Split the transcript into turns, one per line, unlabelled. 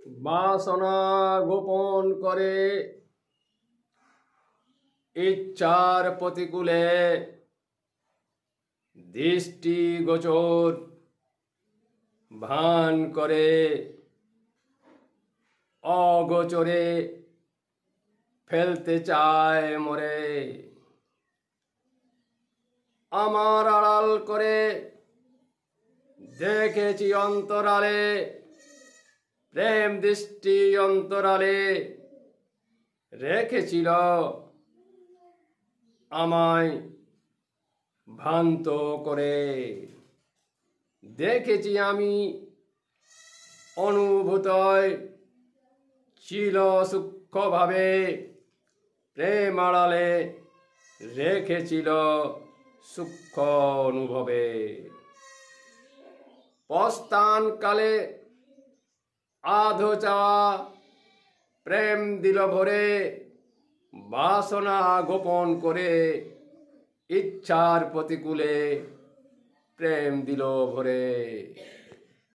বাসনা গোপন করে ইচ্ছার প্রতিকূলে দৃষ্টি গোচর ভান করে অগোচরে ফেলতে চায় মোরে। আমার আড়াল করে দেখেছি অন্তরালে, প্রেম দৃষ্টি অন্তরালে রেখেছিল আমায় ভ্রান্ত করে। দেখেছি আমি অনুভূতয় ছিল সূক্ষ্মভাবে, প্রেম আড়ালে রেখেছিল সূক্ষ্ম অনুভবে। প্রস্থানকালে আধো চাওয়া প্রেম দিল ভরে, বাসনা গোপন করে ইচ্ছার প্রতিকূলে প্রেম দিল ভরে।